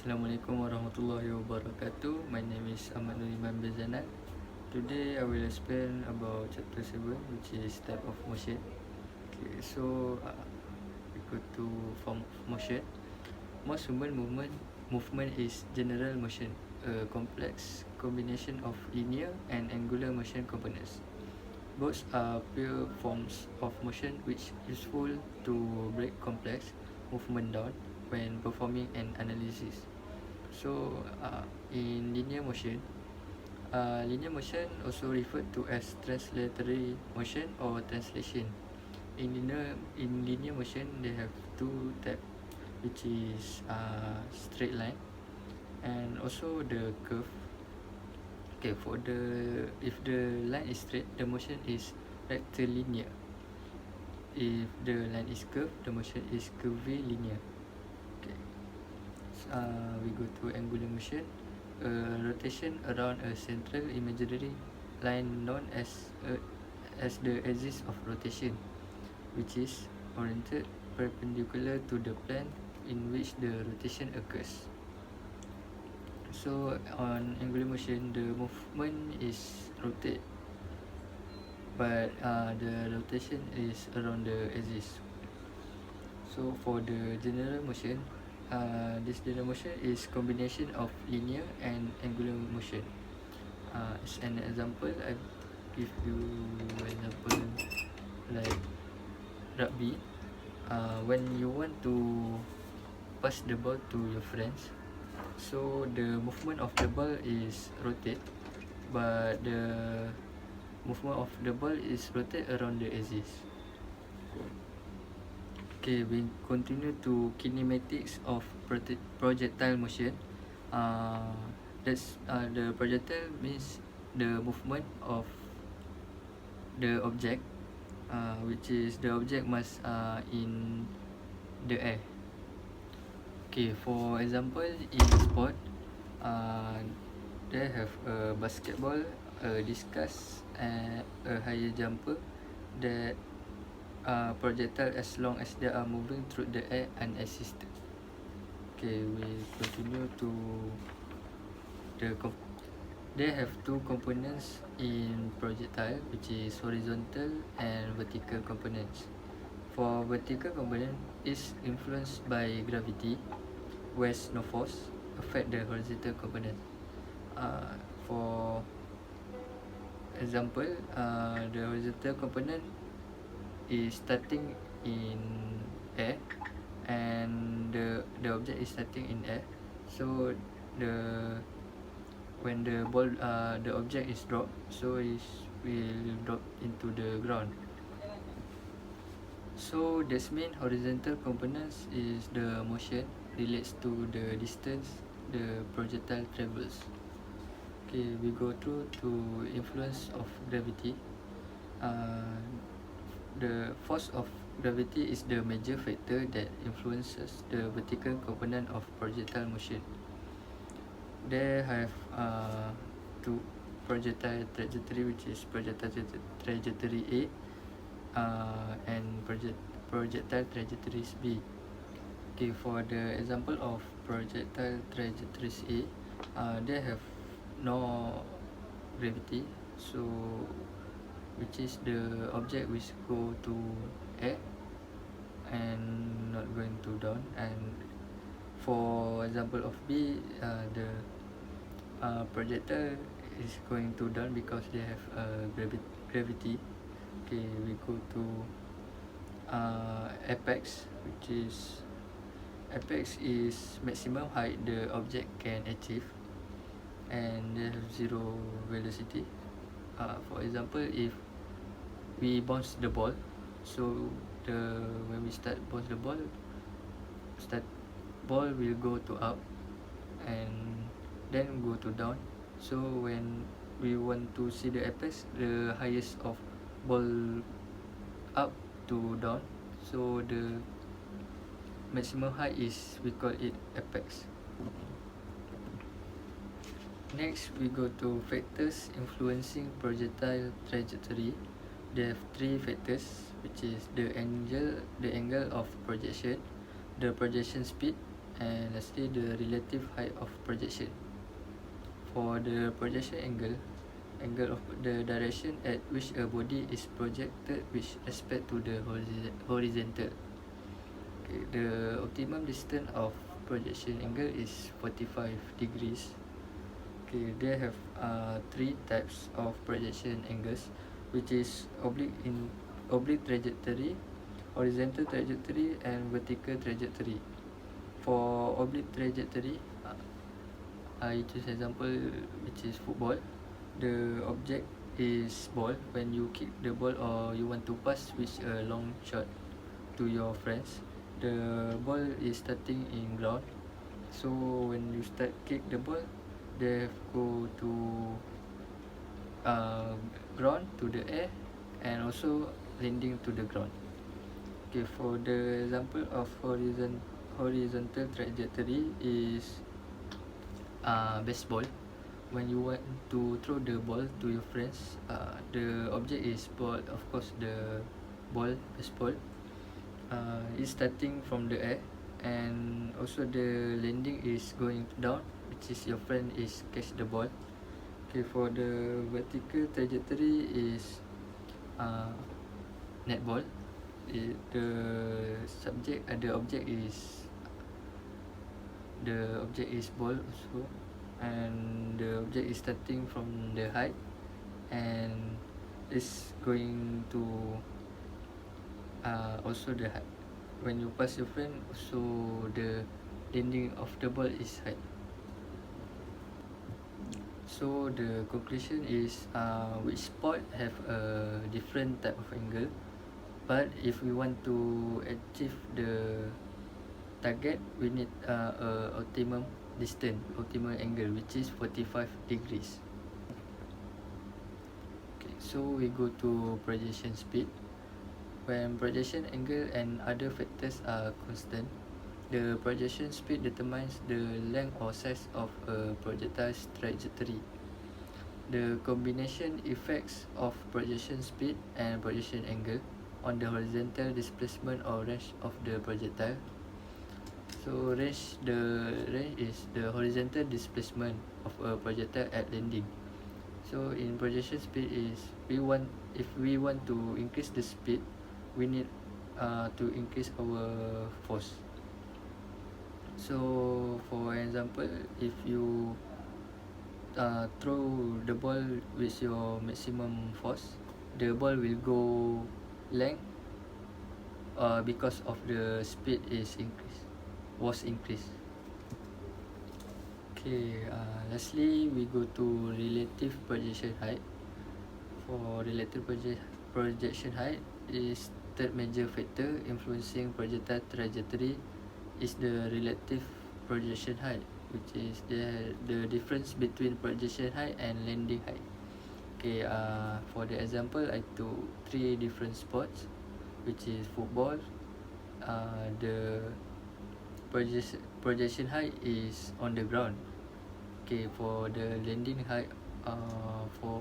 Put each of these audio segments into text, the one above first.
Assalamualaikum warahmatullahi wabarakatuh. My name is Ahmad Nuriman Bezanat. Today I will explain about chapter 7, which is type of motion. Okay, so we go to form of motion. Most human movement is general motion, a complex combination of linear and angular motion components. Both are pure forms of motion which useful to break complex movement down when performing an analysis. So, in linear motion also referred to as translatory motion or translation. In linear motion, they have two types, which is straight line and also the curve. Okay, if the line is straight, the motion is rectilinear. If the line is curved, the motion is curvilinear. Okay, we go to angular motion. Rotation around a central imaginary line known as the axis of rotation, which is oriented perpendicular to the plane in which the rotation occurs. So on angular motion, the movement is rotate, but the rotation is around the axis. So for the general motion, this general motion is combination of linear and angular motion. As an example, I give you example like rugby. When you want to pass the ball to your friends, so the movement of the ball is rotate, but the movement of the ball is rotate around the axis. Okay, we continue to kinematics of projectile motion. That's the projectile means the movement of the object, which is the object must in the air. Okay, for example, in sport, they have a basketball, a discus, and a higher jumper that projectile as long as they are moving through the air unassisted. Okay, we continue to they have two components in projectile, which is horizontal and vertical components. For vertical component is influenced by gravity, whereas no force affect the horizontal component. For example, the horizontal component is starting in air, and the object is starting in air. So the when the object is dropped, so it will drop into the ground. So that's mean horizontal components is the motion relates to the distance the projectile travels. Okay, we go through to influence of gravity. The force of gravity is the major factor that influences the vertical component of projectile motion. They have two projectile trajectory, which is projectile trajectory A, and projectile trajectories B. Okay, for the example of projectile trajectories A, they have no gravity, so which is the object which go to air and not going to down. And for example of B, the projectile is going to down because they have gravity. Okay, we go to apex, which is apex is maximum height the object can achieve, and they have zero velocity. For example, if we bounce the ball, so when we start bounce the ball, ball will go to up and then go to down. So when we want to see the apex, the highest of ball up to down, so the maximum height is, we call it apex. Next, we go to factors influencing projectile trajectory. They have three factors, which is the angle of projection, the projection speed, And lastly, the relative height of projection. For the projection angle of the direction at which a body is projected with respect to the horizontal. Okay, the optimum distance of projection angle is 45 degrees. Okay, they have three types of projection angles, which is oblique trajectory, horizontal trajectory, and vertical trajectory. For oblique trajectory, I choose example which is football. The object is ball. When you kick the ball or you want to pass with a long shot to your friends, the ball is starting in ground. So when you start kick the ball, they have go to uh, ground to the air and also landing to the ground. Okay, for the example of horizontal trajectory is baseball. When you want to throw the ball to your friends, the object is ball, of course the ball, baseball, is starting from the air, and also the landing is going down, which is your friend is catch the ball. Okay, for the vertical trajectory is netball. The object is ball also, and the object is starting from the height and is going to also the height. When you pass your friend, also the landing of the ball is height. So the conclusion is which sport have a different type of angle, but if we want to achieve the target, we need a optimum distance, optimum angle, which is 45 degrees. Okay, so we go to projection speed. When projection angle and other factors are constant, the projection speed determines the length or size of a projectile's trajectory. The combination effects of projection speed and projection angle on the horizontal displacement or range of the projectile. So range is the horizontal displacement of a projectile at landing. So in projection speed is if we want to increase the speed, we need to increase our force. So for example, if you throw the ball with your maximum force, the ball will go length because of the speed was increased. Okay, lastly we go to relative projection height. For relative projection height is third major factor influencing projectile trajectory is the relative projection height, which is the difference between projection height and landing height. Okay, for the example, I took 3 different sports, which is football. The projection height is on the ground. Okay, for the landing height, for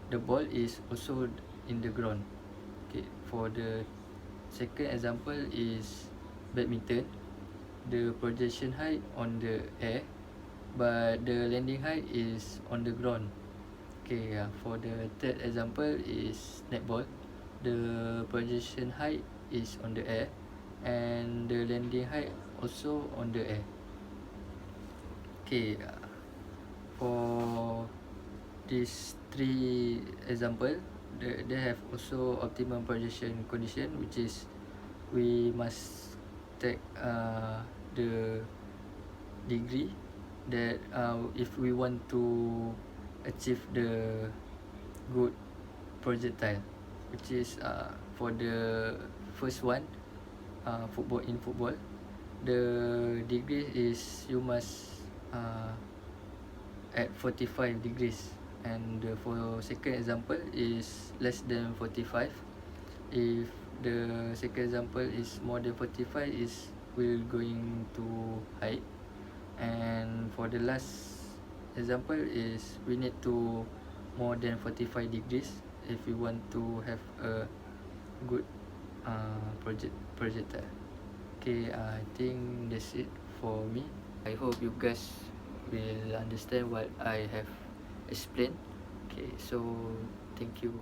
the ball is also in the ground. Okay, for the second example is badminton. The projection height on the air, but the landing height is on the ground. Okay, for the third example is netball. The projection height is on the air, and the landing height also on the air. Okay, for these 3 example, they have also optimum projection condition, which is we must take the degree that if we want to achieve the good projectile, which is for the first one, football, the degree is you must at 45 degrees, and for second example is less than 45. If the second example is more than 45, is will going to height, and for the last example is we need to more than 45 degrees if we want to have a good projectile. Okay, I think that's it for me. I hope you guys will understand what I have explained. Okay, so thank you.